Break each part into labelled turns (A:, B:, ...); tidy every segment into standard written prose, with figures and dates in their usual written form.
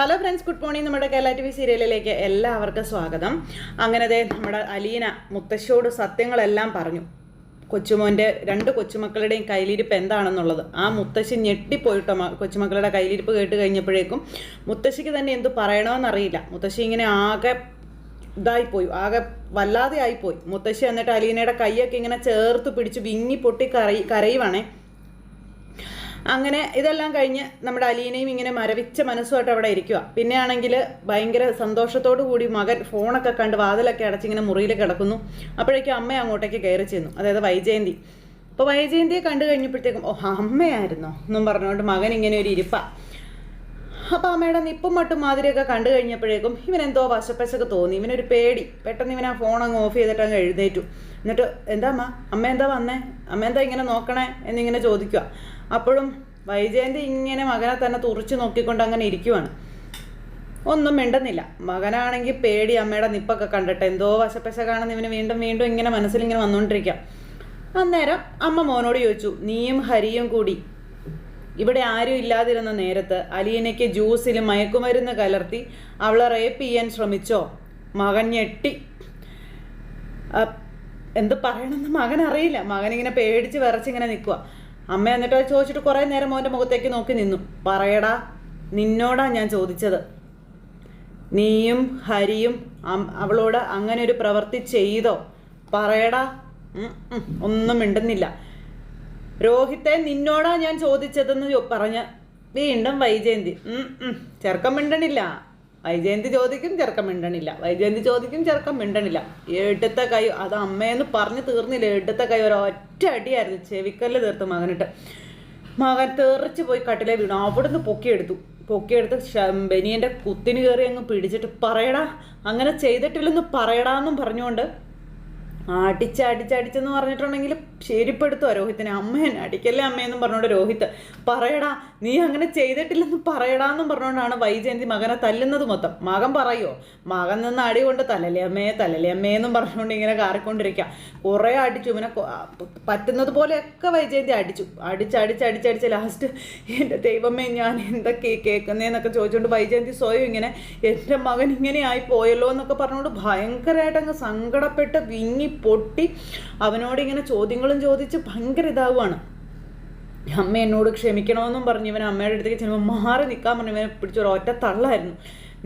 A: Hello friends, good morning. നമ്മുടെ Kerala TV സീരിയലിലേക്ക് എല്ലാവർക്കും സ്വാഗതം. അങ്ങനെ നമ്മുടെ അലീന മുത്തശ്ശിയോട് സത്യങ്ങളെല്ലാം പറഞ്ഞു. കൊച്ചുമോൻ്റെ 2 കൊച്ചുമക്കളുടെയും കയ്യിലിരിപ്പ് എന്താണെന്നുള്ളത്. ആ മുത്തശ്ശി ഞെട്ടിപ്പോയിട്ടോ കൊച്ചുമക്കളുടെ കയ്യിലിരിപ്പ് കേട്ട് കഴിഞ്ഞപ്പോഴേക്കും. മുത്തശ്ശിക്ക് തന്നെ എന്തു പറയണമെന്നറിയില്ല. മുത്തശ്ശി ഇങ്ങനെ ആകെ ഇതായിപ്പോയി, ആകെ വല്ലാതെ ആയിപ്പോയി. മുത്തശ്ശി എന്നിട്ട് അലീനയുടെ കൈയൊക്കെ ഇങ്ങനെ ചേർത്ത് പിടിച്ച് വിങ്ങി പൊട്ടി കരയുവാണേ. അങ്ങനെ ഇതെല്ലാം കഴിഞ്ഞ് നമ്മുടെ അലീനയും ഇങ്ങനെ മരവിച്ച മനസ്സുമായിട്ട് അവിടെ ഇരിക്കുക. പിന്നെ ആണെങ്കിൽ ഭയങ്കര സന്തോഷത്തോടു കൂടി മകൻ ഫോണൊക്കെ കണ്ട് വാതിലൊക്കെ അടച്ചിങ്ങനെ മുറിയിൽ കിടക്കുന്നു. അപ്പോഴേക്കും അമ്മ അങ്ങോട്ടേക്ക് കയറി ചെന്നു, അതായത് വൈജയന്തി. അപ്പോൾ വൈജയന്തിയെ കണ്ടു കഴിഞ്ഞപ്പോഴത്തേക്കും അമ്മയായിരുന്നോ എന്നും പറഞ്ഞുകൊണ്ട് മകൻ ഇങ്ങനെ ഒരു ഇരിപ്പ. അപ്പോൾ അമ്മയുടെ നിപ്പും മട്ടും മാതിരിയൊക്കെ കണ്ടു കഴിഞ്ഞപ്പോഴേക്കും ഇവനെന്തോ വശപ്പശക്ക് തോന്നി. ഇവനൊരു പേടി. പെട്ടെന്ന് ഇവൻ ആ ഫോൺ അങ്ങ് ഓഫ് ചെയ്തിട്ട് അങ്ങ് എഴുന്നേറ്റു. എന്നിട്ട് എന്താ അമ്മ എന്താ വന്നേ, അമ്മ എന്താ ഇങ്ങനെ നോക്കണേ എന്നിങ്ങനെ ചോദിക്കുക. അപ്പോഴും വൈജയന്തി ഇങ്ങനെ മകനെ തന്നെ തുറച്ചു നോക്കിക്കൊണ്ട് അങ്ങനെ ഇരിക്കുവാണ്. ഒന്നും മിണ്ടുന്നില്ല. മകനാണെങ്കിൽ പേടി. അമ്മയുടെ നിപ്പൊക്കെ കണ്ടിട്ട് എന്തോ വശപ്പശകാണെന്ന് ഇവന് വീണ്ടും വീണ്ടും ഇങ്ങനെ മനസ്സിലിങ്ങനെ വന്നുകൊണ്ടിരിക്കാം. അന്നേരം അമ്മ മോനോട് ചോദിച്ചു, നീയും ഹരിയും കൂടി ഇവിടെ ആരും ഇല്ലാതിരുന്ന നേരത്ത് അലീനയ്ക്ക് ജ്യൂസിൽ മയക്കുമരുന്ന് കലർത്തി അവളെ റേപ്പ് ചെയ്യാൻ ശ്രമിച്ചോ? മകൻ ഞെട്ടി. എന്ത് പറയണമെന്ന് മകൻ അറിയില്ല. മകനിങ്ങനെ പേടിച്ച് വിറച്ചിങ്ങനെ നിൽക്കുക. അമ്മ എന്നിട്ട് അത് ചോദിച്ചിട്ട് കുറേ നേരം മോൻ്റെ മുഖത്തേക്ക് നോക്കി നിന്നു. പറയടാ, നിന്നോടാ ഞാൻ ചോദിച്ചത്. നീയും ഹരിയും അവളോട് അങ്ങനെ ഒരു പ്രവൃത്തി ചെയ്തോ? പറയടാ. ഒന്നും മിണ്ടുന്നില്ല. രോഹിത്തെ, നിന്നോടാ ഞാൻ ചോദിച്ചതെന്ന് പറഞ്ഞ് വീണ്ടും വൈജയന്തി. ചെറുക്കം മിണ്ടണില്ല. വൈജയന്തി ചോദിക്കും, ചെറുക്കം മിണ്ടണില്ല. വൈജയന്തി ചോദിക്കും, ചെറുക്കം മിണ്ടണില്ല. എടുത്ത കൈ, അത് അമ്മയെന്ന് പറഞ്ഞ് തീർന്നില്ല. എടുത്ത കൈ ഒരൊറ്റ അടിയായിരുന്നു. ചെവിക്കല്ല് തീർത്ത് മകനിട്ട്. മകൻ തെറിച്ച് പോയി കട്ടിലേ വീണു. അവിടുന്ന് പൊക്കിയെടുത്ത് ബനിയൻ്റെ കുത്തിന് കയറി അങ്ങ് പിടിച്ചിട്ട് പറയടാ, അങ്ങനെ ചെയ്തിട്ടില്ലെന്ന് പറയടാന്നും പറഞ്ഞുകൊണ്ട് അടിച്ചെന്ന് പറഞ്ഞിട്ടുണ്ടെങ്കിൽ ശരിപ്പെടുത്തുക രോഹിത്തിനെ. അമ്മേനെ അടിക്കല്ലേ അമ്മയെന്നും പറഞ്ഞുകൊണ്ട് രോഹിത്ത് പറയടാ, നീ അങ്ങനെ ചെയ്തിട്ടില്ലെന്ന് പറയടാന്നും പറഞ്ഞുകൊണ്ടാണ് വൈജയന്തി മകനെ തല്ലുന്നത് മൊത്തം. മകൻ പറയോ? മകൻ നിന്ന് അടി കൊണ്ട് തലലേ അമ്മയെന്നും പറഞ്ഞുകൊണ്ട് ഇങ്ങനെ കാറിക്കൊണ്ടിരിക്കുക. കുറേ അടിച്ചു. ഇവനെ പറ്റുന്നത് പോലെയൊക്കെ വൈജയന്തി അടിച്ച് ലാസ്റ്റ് എൻ്റെ ദൈവമേ, ഞാൻ എന്തൊക്കെ കേൾക്കുന്നതെന്നൊക്കെ ചോദിച്ചുകൊണ്ട് വൈജയന്തി സ്വയം ഇങ്ങനെ എൻ്റെ മകൻ ഇങ്ങനെ ആയി പോയല്ലോ എന്നൊക്കെ പറഞ്ഞുകൊണ്ട് ഭയങ്കരമായിട്ട് അങ്ങ് സങ്കടപ്പെട്ട് വിങ്ങി പൊട്ടി അവനോട് ഇങ്ങനെ ചോദ്യങ്ങളും ചോദിച്ച് ഭയങ്കര ഇതാവുകയാണ്. അമ്മ എന്നോട് ക്ഷമിക്കണമെന്നും പറഞ്ഞ് ഇവൻ അമ്മയുടെ അടുത്തേക്ക് ചെല്ലുമ്പോൾ മാറി നിൽക്കാൻ പറഞ്ഞു. ഇവനെ പിടിച്ചൊരു ഒറ്റ തള്ളായിരുന്നു.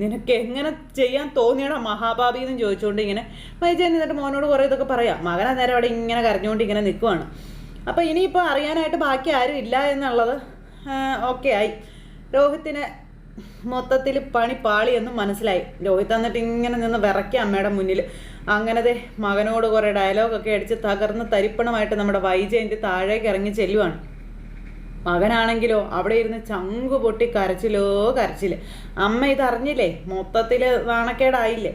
A: നിനക്ക് എങ്ങനെ ചെയ്യാൻ തോന്നിയടാ മഹാഭാവി എന്നും ചോദിച്ചുകൊണ്ട് ഇങ്ങനെ വൈജയന്തി എന്നിട്ട് മോനോട് കുറേ ഇതൊക്കെ പറയാം. മകൻ അന്നേരം അവിടെ ഇങ്ങനെ കരഞ്ഞുകൊണ്ട് ഇങ്ങനെ നിൽക്കുവാണ്. അപ്പോൾ ഇനിയിപ്പോൾ അറിയാനായിട്ട് ബാക്കി ആരും ഇല്ല എന്നുള്ളത് ഓക്കെ ആയി. രോഹിത്തിന് മൊത്തത്തിൽ പണി പാളിയെന്നും മനസ്സിലായി. രോഹിത് എന്നിട്ട് ഇങ്ങനെ നിന്ന് വിറയ്ക്കുക അമ്മയുടെ മുന്നിൽ. അങ്ങനത്തെ മകനോട് കുറേ ഡയലോഗൊക്കെ അടിച്ച് തകർന്ന് തരിപ്പണമായിട്ട് നമ്മുടെ വൈജയന്തി താഴേക്ക് ഇറങ്ങി ചെല്ലുവാണ്. മകനാണെങ്കിലോ അവിടെ ഇരുന്ന് ചങ്കു പൊട്ടി കരച്ചിൽ. അമ്മ ഇതറിഞ്ഞില്ലേ, മൊത്തത്തിൽ നാണക്കേടായില്ലേ.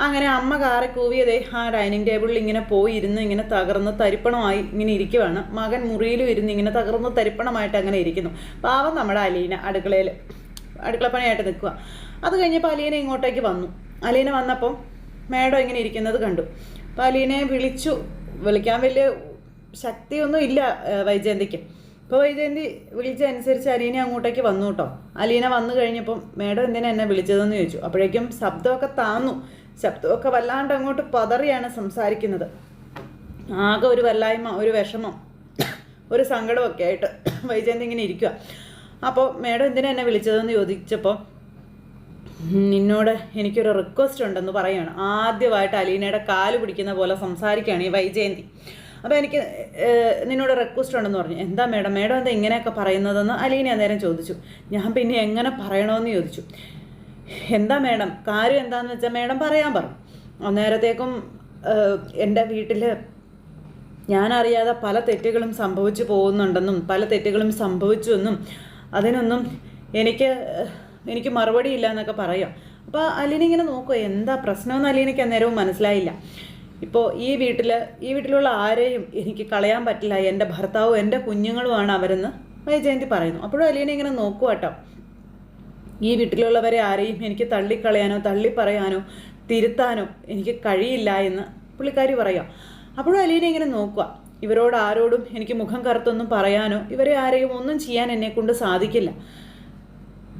A: അങ്ങനെ അമ്മ കാറി കൂവിയതേ ആ ഡൈനിങ് ടേബിളിൽ ഇങ്ങനെ പോയി ഇരുന്ന് ഇങ്ങനെ തകർന്ന് തരിപ്പണമായി ഇങ്ങനെ ഇരിക്കുവാണ്. മകൻ മുറിയിലും ഇരുന്ന് ഇങ്ങനെ തകർന്ന് തരിപ്പണമായിട്ട് അങ്ങനെ ഇരിക്കുന്നു. പാവം നമ്മുടെ അലീന അടുക്കളപ്പണിയായിട്ട് നിൽക്കുക. അത് കഴിഞ്ഞപ്പോൾ അലീന ഇങ്ങോട്ടേക്ക് വന്നു. അലീന വന്നപ്പോൾ മേഡം ഇങ്ങനെ ഇരിക്കുന്നത് കണ്ടു. അപ്പോൾ അലീനയെ വിളിക്കാൻ വലിയ ശക്തിയൊന്നും ഇല്ല വൈജയന്തിക്ക്. ഇപ്പോൾ വൈജയന്തി വിളിച്ചതനുസരിച്ച് അലീന അങ്ങോട്ടേക്ക് വന്നു കേട്ടോ. അലീന വന്നു കഴിഞ്ഞപ്പം മേഡം എന്തിനാ എന്നെ വിളിച്ചതെന്ന് ചോദിച്ചു. അപ്പോഴേക്കും ശബ്ദമൊക്കെ താന്നു. ശബ്ദമൊക്കെ വല്ലാണ്ട് അങ്ങോട്ട് പതറിയാണ് സംസാരിക്കുന്നത്. ആകെ ഒരു വല്ലായ്മ, ഒരു വിഷമം, ഒരു സങ്കടമൊക്കെ ആയിട്ട് വൈജയന്തി ഇങ്ങനെ ഇരിക്കുക. അപ്പോൾ മേഡം എന്തിനാ എന്നെ വിളിച്ചതെന്ന് ചോദിച്ചപ്പോൾ നിന്നോട് എനിക്കൊരു റിക്വസ്റ്റ് ഉണ്ടെന്ന് പറയുകയാണ്. ആദ്യമായിട്ട് അലീനയുടെ കാല് പിടിക്കുന്ന പോലെ സംസാരിക്കുകയാണ് ഈ വൈജയന്തി. അപ്പോൾ എനിക്ക് നിന്നോട് റിക്വസ്റ്റ് ഉണ്ടെന്ന് പറഞ്ഞു. എന്താ മേഡം എന്താ ഇങ്ങനെയൊക്കെ പറയുന്നതെന്ന് അലീന അന്നേരം ചോദിച്ചു. ഞാൻ പിന്നെ എങ്ങനെ പറയണമെന്ന് ചോദിച്ചു. എന്താ മേഡം, കാര്യം എന്താണെന്ന് വെച്ചാൽ മേഡം പറയാൻ പറഞ്ഞു. അന്നേരത്തേക്കും എൻ്റെ വീട്ടിൽ ഞാനറിയാതെ പല തെറ്റുകളും സംഭവിച്ചു പോകുന്നുണ്ടെന്നും പല തെറ്റുകളും സംഭവിച്ചു എന്നും അതിനൊന്നും എനിക്ക് മറുപടി ഇല്ല എന്നൊക്കെ പറയാം. അപ്പോൾ അലീന ഇങ്ങനെ നോക്കുക, എന്താ പ്രശ്നമെന്ന് അലീനയ്ക്ക് അന്നേരവും മനസ്സിലായില്ല. ഇപ്പോൾ ഈ വീട്ടിലുള്ള ആരെയും എനിക്ക് കളയാൻ പറ്റില്ല. എൻ്റെ ഭർത്താവും എൻ്റെ കുഞ്ഞുങ്ങളുമാണ് അവരെന്ന് വൈജയന്തി പറയുന്നു. അപ്പോഴും അലീന ഇങ്ങനെ നോക്കുക കേട്ടോ. ഈ വീട്ടിലുള്ളവരെ ആരെയും എനിക്ക് തള്ളിക്കളയാനോ തള്ളിപ്പറയാനോ തിരുത്താനോ എനിക്ക് കഴിയില്ല എന്ന് പുള്ളിക്കാരി പറയാം. അപ്പോഴും അലീന ഇങ്ങനെ നോക്കുക. ഇവരോട് ആരോടും എനിക്ക് മുഖം കറുത്തൊന്നും പറയാനോ ഇവരെ ആരെയും ഒന്നും ചെയ്യാൻ എന്നെക്കൊണ്ട് സാധിക്കില്ല.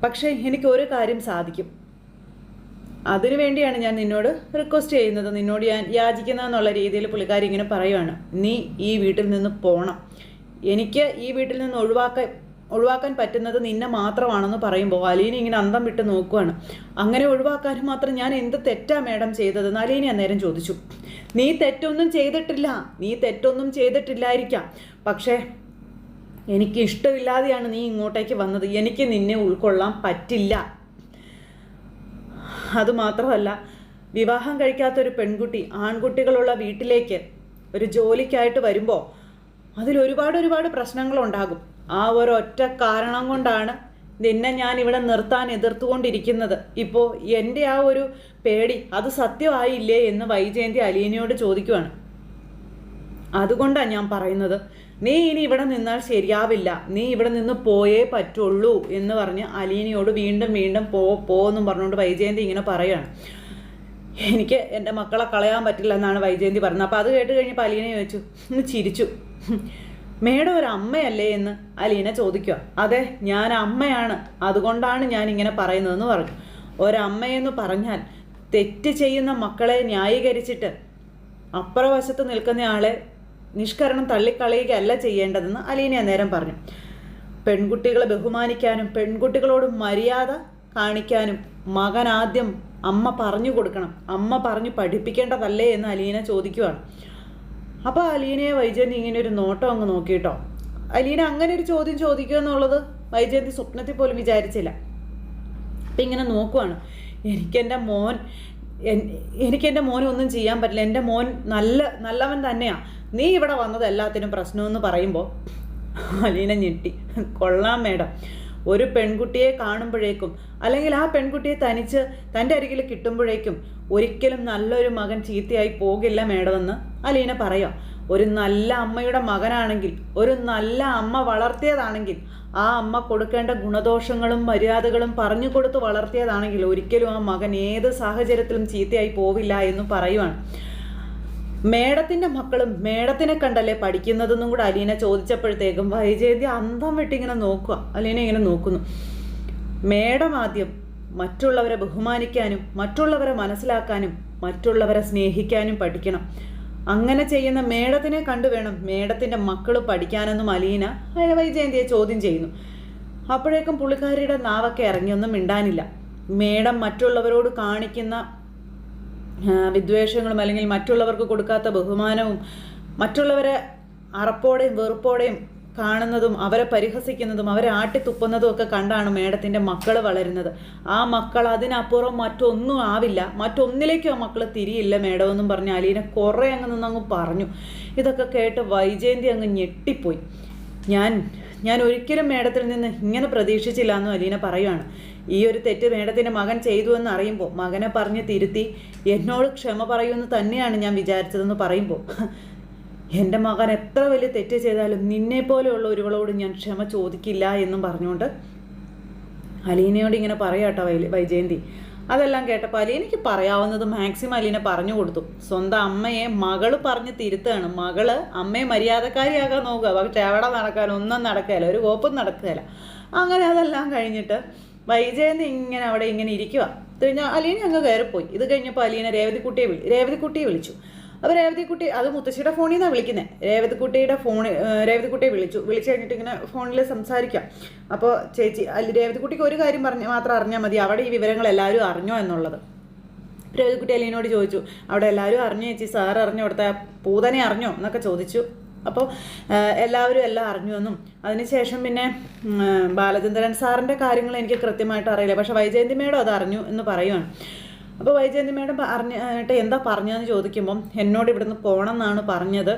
A: പക്ഷേ എനിക്ക് ഒരു കാര്യം സാധിക്കും. അതിനു വേണ്ടിയാണ് ഞാൻ നിന്നോട് റിക്വസ്റ്റ് ചെയ്യുന്നത്, നിന്നോട് ഞാൻ യാചിക്കുന്നതെന്നുള്ള രീതിയിൽ പുള്ളിക്കാരി ഇങ്ങനെ പറയുവാണ്. നീ ഈ വീട്ടിൽ നിന്ന് പോകണം. എനിക്ക് ഈ വീട്ടിൽ നിന്ന് ഒഴിവാക്കാൻ പറ്റുന്നത് നിന്നെ മാത്രമാണെന്ന് പറയുമ്പോൾ അലീന ഇങ്ങനെ അന്തം വിട്ട് നോക്കുവാണ്. അങ്ങനെ ഒഴിവാക്കാനും മാത്രം ഞാൻ എന്ത് തെറ്റാ മേഡം ചെയ്തതെന്ന് അലീന അന്നേരം ചോദിച്ചു. നീ തെറ്റൊന്നും ചെയ്തിട്ടില്ലായിരിക്കാം, പക്ഷേ എനിക്ക് ഇഷ്ടമില്ലാതെയാണ് നീ ഇങ്ങോട്ടേക്ക് വന്നത്. എനിക്ക് നിന്നെ ഉൾക്കൊള്ളാൻ പറ്റില്ല. അതുമാത്രമല്ല, വിവാഹം കഴിക്കാത്തൊരു പെൺകുട്ടി ആൺകുട്ടികളുള്ള വീട്ടിലേക്ക് ഒരു ജോലിക്കായിട്ട് വരുമ്പോൾ അതിലൊരുപാട് പ്രശ്നങ്ങളുണ്ടാകും. ആ ഒരൊറ്റ കാരണം കൊണ്ടാണ് നിന്നെ ഞാൻ ഇവിടെ നിർത്താൻ എതിർത്തുകൊണ്ടിരിക്കുന്നത്. ഇപ്പോൾ എൻ്റെ ആ ഒരു പേടി അത് സത്യമായില്ലേ എന്ന് വൈജയന്തി അലീനയോട് ചോദിക്കുവാണ്. അതുകൊണ്ടാണ് ഞാൻ പറയുന്നത്, നീ ഇനി ഇവിടെ നിന്നാൽ ശരിയാവില്ല, നീ ഇവിടെ നിന്ന് പോയേ പറ്റുള്ളൂ എന്ന് പറഞ്ഞ് അലീനയോട് വീണ്ടും പോന്നും പറഞ്ഞുകൊണ്ട് വൈജയന്തി ഇങ്ങനെ പറയുകയാണ്. എനിക്ക് എൻ്റെ മക്കളെ കളയാൻ പറ്റില്ല എന്നാണ് വൈജയന്തി പറഞ്ഞത്. അപ്പോൾ അത് കേട്ട് കഴിഞ്ഞപ്പോൾ അലീന ചോദിച്ചു, ഒന്ന് ചിരിച്ചു. മേഡം ഒരു അമ്മയല്ലേ എന്ന് അലീന ചോദിക്കുക. അതെ, ഞാൻ അമ്മയാണ്, അതുകൊണ്ടാണ് ഞാൻ ഇങ്ങനെ പറയുന്നതെന്ന് പറഞ്ഞു. ഒരമ്മയെന്ന് പറഞ്ഞാൽ തെറ്റ് ചെയ്യുന്ന മക്കളെ ന്യായീകരിച്ചിട്ട് അപ്പുറവശത്ത് നിൽക്കുന്നയാളെ നിഷ്കരണം തള്ളിക്കളയുകയല്ല ചെയ്യേണ്ടതെന്ന് അലീന അന്നേരം പറഞ്ഞു. പെൺകുട്ടികളെ ബഹുമാനിക്കാനും പെൺകുട്ടികളോട് മര്യാദ കാണിക്കാനും മകൻ ആദ്യം അമ്മ പറഞ്ഞു കൊടുക്കണം, അമ്മ പറഞ്ഞു പഠിപ്പിക്കേണ്ടതല്ലേ എന്ന് അലീന ചോദിക്കുവാണ്. അപ്പോൾ അലീനയെ വൈജയന്തി ഇങ്ങനെ ഒരു നോട്ടം അങ്ങ് നോക്കിയിട്ടോ. അലീന അങ്ങനെ ഒരു ചോദ്യം ചോദിക്കുക എന്നുള്ളത് വൈജയന്തി സ്വപ്നത്തിൽ പോലും വിചാരിച്ചില്ല. അപ്പം ഇങ്ങനെ നോക്കുവാണ്. എനിക്കെൻ്റെ മോന് ഒന്നും ചെയ്യാൻ പറ്റില്ല, എൻ്റെ മോൻ നല്ലവൻ തന്നെയാണ്, നീ ഇവിടെ വന്നത് എല്ലാത്തിനും പ്രശ്നമെന്ന് പറയുമ്പോൾ അലീന ഞെട്ടി. കൊള്ളാം മേഡം, ഒരു പെൺകുട്ടിയെ കാണുമ്പോഴേക്കും അല്ലെങ്കിൽ ആ പെൺകുട്ടിയെ തനിച്ച് തൻ്റെ അരികിൽ കിട്ടുമ്പോഴേക്കും ഒരിക്കലും നല്ലൊരു മകൻ ചീത്തയായി പോകില്ല മേഡമെന്ന് അലീന പറയാം. ഒരു നല്ല അമ്മയുടെ മകനാണെങ്കിൽ, ഒരു നല്ല അമ്മ വളർത്തിയതാണെങ്കിൽ, ആ അമ്മ കൊടുക്കേണ്ട ഗുണദോഷങ്ങളും മര്യാദകളും പറഞ്ഞു കൊടുത്ത് വളർത്തിയതാണെങ്കിൽ ഒരിക്കലും ആ മകൻ ഏത് സാഹചര്യത്തിലും ചീത്തയായി പോവില്ല എന്ന് പറയുവാണ്. മേഡത്തിൻ്റെ മക്കളും മേഡത്തിനെ കണ്ടല്ലേ പഠിക്കുന്നതെന്നും കൂടെ അലീന ചോദിച്ചപ്പോഴത്തേക്കും വൈജയന്തി അന്തം വിട്ടിങ്ങനെ നോക്കുക. അലീന ഇങ്ങനെ നോക്കുന്നു. മേഡം ആദ്യം മറ്റുള്ളവരെ ബഹുമാനിക്കാനും മറ്റുള്ളവരെ മനസ്സിലാക്കാനും മറ്റുള്ളവരെ സ്നേഹിക്കാനും പഠിക്കണം. അങ്ങനെ ചെയ്യുന്ന മേഡത്തിനെ കണ്ടു വേണം മേഡത്തിൻ്റെ മക്കൾ പഠിക്കാനെന്നും അലീന വൈജയന്തിയെ ചോദ്യം ചെയ്യുന്നു. അപ്പോഴേക്കും പുള്ളിക്കാരിയുടെ നാവൊക്കെ ഇറങ്ങിയൊന്നും മിണ്ടാനില്ല. മേഡം മറ്റുള്ളവരോട് കാണിക്കുന്ന വിദ്വേഷങ്ങളും അല്ലെങ്കിൽ മറ്റുള്ളവർക്ക് കൊടുക്കാത്ത ബഹുമാനവും മറ്റുള്ളവരെ അറപ്പോടെയും വെറുപ്പോടെയും കാണുന്നതും അവരെ പരിഹസിക്കുന്നതും അവരെ ആട്ടിത്തുപ്പുന്നതും ഒക്കെ കണ്ടാണ് മേഡത്തിൻ്റെ മക്കൾ വളരുന്നത്. ആ മക്കൾ അതിനപ്പുറം മറ്റൊന്നും ആവില്ല, മറ്റൊന്നിലേക്കും ആ മക്കൾ തിരിയില്ല മേഡമെന്നും പറഞ്ഞ് അലീന കുറേ അങ്ങ് പറഞ്ഞു. ഇതൊക്കെ കേട്ട് വൈജയന്തി അങ്ങ് ഞെട്ടിപ്പോയി. ഞാൻ ഒരിക്കലും മേഡത്തിൽ നിന്ന് ഇങ്ങനെ പ്രതീക്ഷിച്ചില്ല എന്നും അലീന പറയുകയാണ്. ഈ ഒരു തെറ്റ് മേഡത്തിൻ്റെ മകൻ ചെയ്തു എന്ന് അറിയുമ്പോൾ മകനെ പറഞ്ഞ് തിരുത്തി എന്നോട് ക്ഷമ പറയുമെന്ന് തന്നെയാണ് ഞാൻ വിചാരിച്ചതെന്ന് പറയുമ്പോൾ എൻ്റെ മകൻ എത്ര വലിയ തെറ്റ് ചെയ്താലും നിന്നെപ്പോലെയുള്ള ഒരുവളോട് ഞാൻ ക്ഷമ ചോദിക്കില്ല എന്നും പറഞ്ഞുകൊണ്ട് അലീനയോട് ഇങ്ങനെ പറയാട്ടോ വൈജയന്തി. അതെല്ലാം കേട്ടപ്പോൾ അലീനയ്ക്ക് പറയാവുന്നത് മാക്സിമം അലീന പറഞ്ഞു കൊടുത്തു. സ്വന്തം അമ്മയെ മകള് പറഞ്ഞ് തിരുത്തുകയാണ്. മകള് അമ്മയെ മര്യാദക്കാരിയാക്കാൻ നോക്കുക, പക്ഷെ എവിടെ ഒന്നും നടക്കുകയില്ല, ഒരു കോപ്പും നടക്കുകയില്ല. അങ്ങനെ അതെല്ലാം കഴിഞ്ഞിട്ട് വൈജയന്തി ഇങ്ങനെ അവിടെ ഇങ്ങനെ ഇരിക്കുക. കഴിഞ്ഞാൽ അലീന അങ്ങ് കയറിപ്പോയി. ഇത് കഴിഞ്ഞപ്പോൾ അലീന രേവതിക്കുട്ടിയെ വിളിച്ചു. അപ്പോൾ രേവതിക്കുട്ടി, അത് മുത്തശ്ശിയുടെ ഫോണിൽ നിന്നാണ് വിളിക്കുന്നത്. രേവതിക്കുട്ടിയെ വിളിച്ചു കഴിഞ്ഞിട്ട് ഇങ്ങനെ ഫോണിൽ സംസാരിക്കാം. അപ്പോൾ ചേച്ചി രേവതിക്കുട്ടിക്ക് ഒരു കാര്യം മാത്രം അറിഞ്ഞാൽ മതി, അവിടെ ഈ വിവരങ്ങൾ എല്ലാവരും അറിഞ്ഞോ എന്നുള്ളത്. രേവതിക്കുട്ടി അലീനോട് ചോദിച്ചു, അവിടെ എല്ലാവരും അറിഞ്ഞു ചേച്ചി, സാർ അറിഞ്ഞു, അവിടുത്തെ പൂതനെ അറിഞ്ഞോ എന്നൊക്കെ ചോദിച്ചു. അപ്പോൾ എല്ലാവരും എല്ലാം അറിഞ്ഞുവെന്നും അതിനുശേഷം പിന്നെ ബാലചന്ദ്രൻ സാറിൻ്റെ കാര്യങ്ങൾ എനിക്ക് കൃത്യമായിട്ട് അറിയില്ല, പക്ഷേ വൈജയന്തി മേഡം അത് അറിഞ്ഞു എന്ന് പറയുവാണ്. അപ്പോൾ വൈജയന്തി മേഡം അറിഞ്ഞിട്ട് എന്താ പറഞ്ഞതെന്ന് ചോദിക്കുമ്പം എന്നോട് ഇവിടുന്ന് പോകണം എന്നാണ് പറഞ്ഞത്,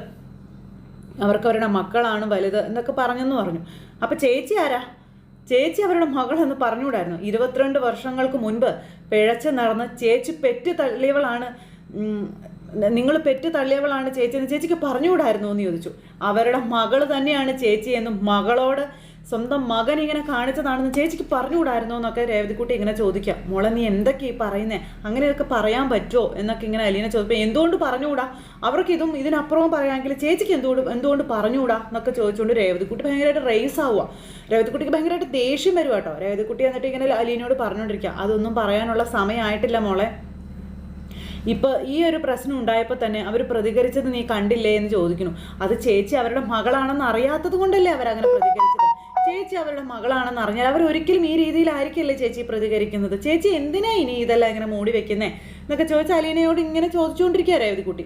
A: അവർക്ക് അവരുടെ മക്കളാണ് വലുത് എന്നൊക്കെ പറഞ്ഞെന്ന് പറഞ്ഞു. അപ്പോൾ ചേച്ചി ആരാ? ചേച്ചി അവരുടെ മകളെന്ന് പറഞ്ഞുകൂടായിരുന്നു? 22 വർഷങ്ങൾക്ക് മുൻപ് പിഴച്ച് നടന്ന് ചേച്ചി പെറ്റ് തള്ളിയവളാണ്, നിങ്ങൾ പെറ്റ് തള്ളിയവളാണ് ചേച്ചി എന്ന് ചേച്ചിക്ക് പറഞ്ഞുകൂടായിരുന്നു എന്ന് ചോദിച്ചു. അവരുടെ മകൾ തന്നെയാണ് ചേച്ചി എന്നും മകളോട് സ്വന്തം മകൻ ഇങ്ങനെ കാണിച്ചതാണെന്ന് ചേച്ചിക്ക് പറഞ്ഞുകൂടായിരുന്നോ എന്നൊക്കെ രേവതിക്കുട്ടി ഇങ്ങനെ ചോദിക്കാം. മോളെ നീ എന്തൊക്കെയാ ഈ പറയുന്നേ, അങ്ങനെയൊക്കെ പറയാൻ പറ്റുമോ എന്നൊക്കെ ഇങ്ങനെ അലീന ചോദിപ്പോൾ എന്തുകൊണ്ട് പറഞ്ഞുകൂടാ, അവർക്ക് ഇതും ഇതിനപ്പുറവും പറയാമെങ്കിൽ ചേച്ചിക്ക് എന്തുകൊണ്ട് പറഞ്ഞുകൂടാ എന്നൊക്കെ ചോദിച്ചുകൊണ്ട് രേവതിക്കുട്ടി ഭയങ്കരമായിട്ട് റേസ് ആവുക. രേവതിക്കുട്ടിക്ക് ഭയങ്കരമായിട്ട് ദേഷ്യം വരും കേട്ടോ. രേവതിക്കുട്ടി എന്നിട്ട് ഇങ്ങനെ അലീനയോട് പറഞ്ഞുകൊണ്ടിരിക്കുക, അതൊന്നും പറയാനുള്ള സമയമായിട്ടില്ല മോളെ, ഇപ്പോൾ ഈ ഒരു പ്രശ്നം ഉണ്ടായപ്പോൾ തന്നെ അവർ പ്രതികരിച്ചത് നീ കണ്ടില്ലേ എന്ന് ചോദിക്കുന്നു. അത് ചേച്ചി അവരുടെ മകളാണെന്ന് അറിയാത്തത് കൊണ്ടല്ലേ അവരങ്ങനെ പ്രതികരിച്ചത്. ചേച്ചി അവരുടെ മകളാണെന്ന് അറിഞ്ഞാൽ അവർ ഒരിക്കലും ഈ രീതിയിലായിരിക്കില്ലേ ചേച്ചി പ്രതികരിക്കുന്നത്. ചേച്ചി എന്തിനാ ഇനി ഇതെല്ലാം ഇങ്ങനെ മൂടി വെക്കുന്നേ എന്നൊക്കെ ചോദിച്ച അലീനയോട് ഇങ്ങനെ ചോദിച്ചുകൊണ്ടിരിക്കുക രേവതിക്കുട്ടി.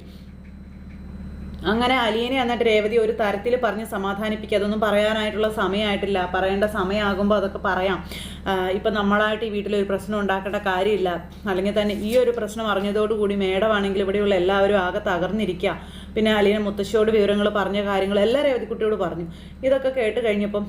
A: അങ്ങനെ അലീനെ എന്നിട്ട് രേവതി ഒരു തരത്തിൽ പറഞ്ഞ് സമാധാനിപ്പിക്കുക, അതൊന്നും പറയാനായിട്ടുള്ള സമയമായിട്ടില്ല, പറയേണ്ട സമയമാകുമ്പോൾ അതൊക്കെ പറയാം, ഇപ്പം നമ്മളായിട്ട് ഈ വീട്ടിലൊരു പ്രശ്നം ഉണ്ടാക്കേണ്ട കാര്യമില്ല, അല്ലെങ്കിൽ തന്നെ ഈ ഒരു പ്രശ്നം അറിഞ്ഞതോടുകൂടി മേഡമാണെങ്കിൽ ഇവിടെയുള്ള എല്ലാവരും ആകെ തകർന്നിരിക്കുക. പിന്നെ അലീന മുത്തശ്ശിയോട് വിവരങ്ങൾ പറഞ്ഞ കാര്യങ്ങളെല്ലാം രേവതിക്കുട്ടിയോട് പറഞ്ഞു. ഇതൊക്കെ കേട്ട് കഴിഞ്ഞപ്പം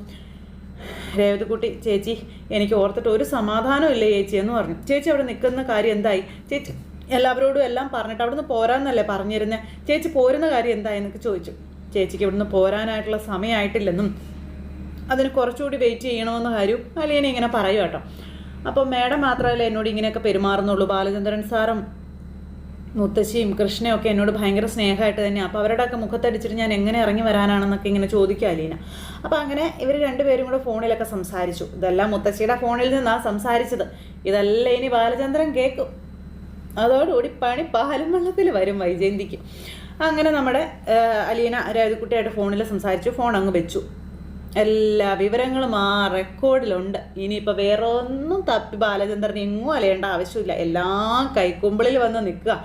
A: രേവതിക്കുട്ടി, ചേച്ചി എനിക്ക് ഓർത്തിട്ട് ഒരു സമാധാനം ഇല്ല ചേച്ചി എന്ന് പറഞ്ഞു. ചേച്ചി അവിടെ നിൽക്കുന്ന കാര്യം എന്തായി, ചേച്ചി എല്ലാവരോടും എല്ലാം പറഞ്ഞിട്ട് അവിടുന്ന് പോരാന്നല്ലേ പറഞ്ഞിരുന്നേ, ചേച്ചി പോരുന്ന കാര്യം എന്തായെന്നൊക്കെ ചോദിച്ചു. ചേച്ചിക്ക് ഇവിടുന്ന് പോരാനായിട്ടുള്ള സമയമായിട്ടില്ലെന്നും അതിന് കുറച്ചുകൂടി വെയിറ്റ് ചെയ്യണമെന്ന കാര്യവും അലീന ഇങ്ങനെ പറയും കേട്ടോ. അപ്പോൾ മേഡം മാത്രമല്ല എന്നോട് ഇങ്ങനെയൊക്കെ പെരുമാറുന്നുള്ളൂ, ബാലചന്ദ്രൻ സാറും മുത്തശ്ശിയും കൃഷ്ണയും ഒക്കെ എന്നോട് ഭയങ്കര സ്നേഹമായിട്ട് തന്നെയാണ്, അപ്പോൾ അവരുടെയൊക്കെ മുഖത്തടിച്ചിട്ട് ഞാൻ എങ്ങനെ ഇറങ്ങി വരാനാണെന്നൊക്കെ ഇങ്ങനെ ചോദിക്കുക അലീന. അപ്പോൾ അങ്ങനെ ഇവർ രണ്ടുപേരും കൂടെ ഫോണിലൊക്കെ സംസാരിച്ചു. ഇതെല്ലാം മുത്തശ്ശിയുടെ ഫോണിൽ നിന്നാണ് സംസാരിച്ചത്. ഇതെല്ലാം ഇനി ബാലചന്ദ്രൻ കേൾക്കും. അതോടുകൂടി പണി പാലും വെള്ളത്തിൽ വരും വൈജയന്തിക്ക്. അങ്ങനെ നമ്മുടെ അലീന രേവതിക്കുട്ടിയായിട്ട് ഫോണിൽ സംസാരിച്ചു. ഫോൺ അങ്ങ് വെച്ചു. എല്ലാ വിവരങ്ങളും ആ റെക്കോർഡിലുണ്ട്. ഇനിയിപ്പോൾ വേറെ ഒന്നും തപ്പി ബാലചന്ദ്രൻ എങ്ങും അലയേണ്ട ആവശ്യമില്ല, എല്ലാം കൈക്കുമ്പിളിൽ വന്ന് നിൽക്കുക.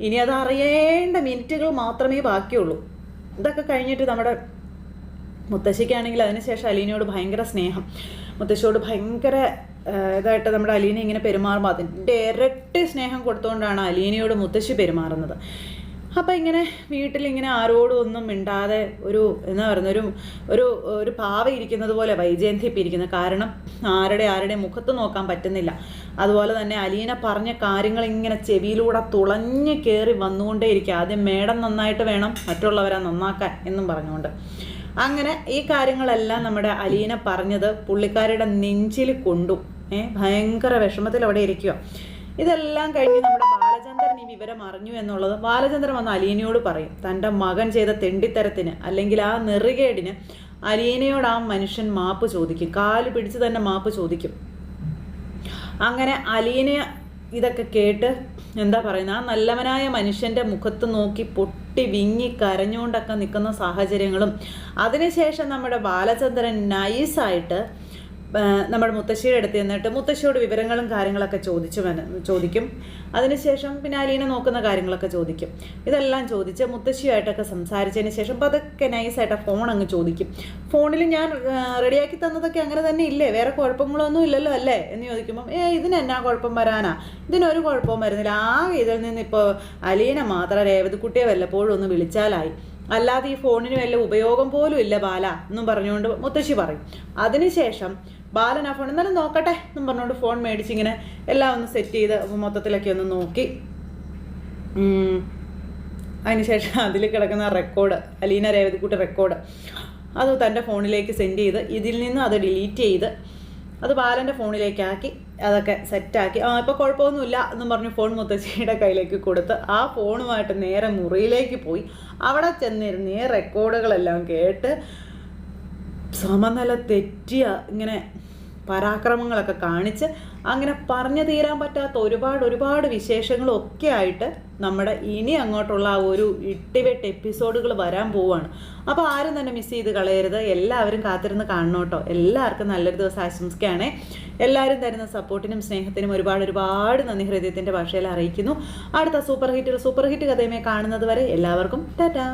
A: ഇനി അത് അറിയേണ്ട മിനിറ്റുകൾ മാത്രമേ ബാക്കിയുള്ളൂ. ഇതൊക്കെ കഴിഞ്ഞിട്ട് നമ്മുടെ മുത്തശ്ശിക്കാണെങ്കിൽ അതിനുശേഷം അലീനയോട് ഭയങ്കര സ്നേഹം, മുത്തശ്ശിയോട് ഭയങ്കര ഇതായിട്ട് നമ്മുടെ അലീന ഇങ്ങനെ പെരുമാറുമ്പോൾ അതിൻ്റെ ഇരട്ടി സ്നേഹം കൊടുത്തുകൊണ്ടാണ് അലീനയോട് മുത്തശ്ശി പെരുമാറുന്നത്. അപ്പം ഇങ്ങനെ വീട്ടിലിങ്ങനെ ആരോടും ഒന്നും മിണ്ടാതെ ഒരു എന്താ പറയുന്ന ഒരു പാവ ഇരിക്കുന്നത് പോലെ വൈജയന്തി ഇപ്പം ഇരിക്കുന്നത്. കാരണം ആരുടെ മുഖത്ത് നോക്കാൻ പറ്റുന്നില്ല. അതുപോലെ തന്നെ അലീന പറഞ്ഞ കാര്യങ്ങൾ ഇങ്ങനെ ചെവിയിലൂടെ തുളഞ്ഞ് കയറി വന്നുകൊണ്ടേയിരിക്കുക. ആദ്യം മേഡം നന്നായിട്ട് വേണം മറ്റുള്ളവരെ നന്നാക്കാൻ എന്നും പറഞ്ഞുകൊണ്ട് അങ്ങനെ ഈ കാര്യങ്ങളെല്ലാം നമ്മുടെ അലീന പറഞ്ഞത് പുള്ളിക്കാരുടെ നെഞ്ചിൽ കൊണ്ടു. ഭയങ്കര വിഷമത്തിൽ അവിടെ ഇരിക്കുക. ഇതെല്ലാം കഴിഞ്ഞ് നമ്മുടെ ബാലചന്ദ്രൻ ഈ വിവരം അറിഞ്ഞു എന്നുള്ളത് ബാലചന്ദ്രൻ വന്ന് അലീനയോട് പറയും. തൻ്റെ മകൻ ചെയ്ത തെണ്ടിത്തരത്തിന് അല്ലെങ്കിൽ ആ നെറുകേടിന് അലീനയോട് ആ മനുഷ്യൻ മാപ്പ് ചോദിക്കും, കാല് പിടിച്ച് തന്നെ മാപ്പ് ചോദിക്കും. അങ്ങനെ അലീന ഇതൊക്കെ കേട്ട് എന്താ പറയുന്നത്, ആ നല്ലവനായ മനുഷ്യൻ്റെ മുഖത്ത് നോക്കി പൊട്ടി വിങ്ങി കരഞ്ഞുകൊണ്ടൊക്കെ നിൽക്കുന്ന സാഹചര്യങ്ങളും അതിനുശേഷം നമ്മുടെ ബാലചന്ദ്രൻ നൈസായിട്ട് നമ്മുടെ മുത്തശ്ശിയുടെ അടുത്ത് ചെന്നിട്ട് മുത്തശ്ശിയോട് വിവരങ്ങളും കാര്യങ്ങളൊക്കെ ചോദിക്കും. അതിനുശേഷം പിന്നെ അലീന നോക്കുന്ന കാര്യങ്ങളൊക്കെ ചോദിക്കും. ഇതെല്ലാം ചോദിച്ച് മുത്തശ്ശിയായിട്ടൊക്കെ സംസാരിച്ചതിന് ശേഷം പതൊക്കെ നൈസായിട്ട് ഫോൺ അങ്ങ് ചോദിക്കും. ഫോണിൽ ഞാൻ റെഡിയാക്കി തന്നതൊക്കെ അങ്ങനെ തന്നെ ഇല്ലേ, വേറെ കുഴപ്പങ്ങളൊന്നും ഇല്ലല്ലോ അല്ലേ എന്ന് ചോദിക്കുമ്പം ഇതിനെന്നാ കുഴപ്പം വരാനാ, ഇതിനൊരു കുഴപ്പവും വരുന്നില്ല, ആകെ ഇതിൽ നിന്നിപ്പോൾ അലീന മാത്രം രേവതിക്കുട്ടിയെ വല്ലപ്പോഴും ഒന്ന് വിളിച്ചാലായി, അല്ലാതെ ഈ ഫോണിന് വല്ല ഉപയോഗം പോലും ഇല്ല ബാല എന്നും പറഞ്ഞുകൊണ്ട് മുത്തശ്ശി പറയും. അതിനുശേഷം ബാലൻ ആ ഫോൺ എന്നാലും നോക്കട്ടെ എന്നും പറഞ്ഞുകൊണ്ട് ഫോൺ മേടിച്ചിങ്ങനെ എല്ലാം ഒന്ന് സെറ്റ് ചെയ്ത് മൊത്തത്തിലൊക്കെ ഒന്ന് നോക്കി. അതിനുശേഷം അതിൽ കിടക്കുന്ന റെക്കോർഡ്, അലീന രേവതിക്കുട്ടി റെക്കോർഡ്, അത് തൻ്റെ ഫോണിലേക്ക് സെൻഡ് ചെയ്ത് ഇതിൽ നിന്ന് അത് ഡിലീറ്റ് ചെയ്ത് അത് ബാലൻ്റെ ഫോണിലേക്കാക്കി അതൊക്കെ സെറ്റാക്കി. ഇപ്പോൾ കുഴപ്പമൊന്നുമില്ല എന്നും പറഞ്ഞ് ഫോൺ മുത്തശ്ശിയുടെ കയ്യിലേക്ക് കൊടുത്ത് ആ ഫോണുമായിട്ട് നേരെ മുറിയിലേക്ക് പോയി. അവിടെ ചെന്നിരുന്ന് ഈ റെക്കോർഡുകളെല്ലാം കേട്ട് സമനില തെറ്റിയ ഇങ്ങനെ പരാക്രമങ്ങളൊക്കെ കാണിച്ച് അങ്ങനെ പറഞ്ഞു തീരാൻ പറ്റാത്ത ഒരുപാട് വിശേഷങ്ങളൊക്കെ ആയിട്ട് നമ്മുടെ ഇനി അങ്ങോട്ടുള്ള ആ ഒരു ഇട്ടിവെട്ട് എപ്പിസോഡുകൾ വരാൻ പോവുകയാണ്. അപ്പോൾ ആരും തന്നെ മിസ് ചെയ്ത് കളയരുത്, എല്ലാവരും കാത്തിരുന്ന് കാണണം കേട്ടോ. എല്ലാവർക്കും നല്ലൊരു ദിവസം ആശംസിക്കുകയാണ്. എല്ലാവരും തരുന്ന സപ്പോർട്ടിനും സ്നേഹത്തിനും ഒരുപാട് നന്ദി ഹൃദയത്തിൻ്റെ ഭാഷയിൽ അറിയിക്കുന്നു. അടുത്ത സൂപ്പർ ഹിറ്റ് കഥയുമായി കാണുന്നത് വരെ എല്ലാവർക്കും ടാറ്റാ.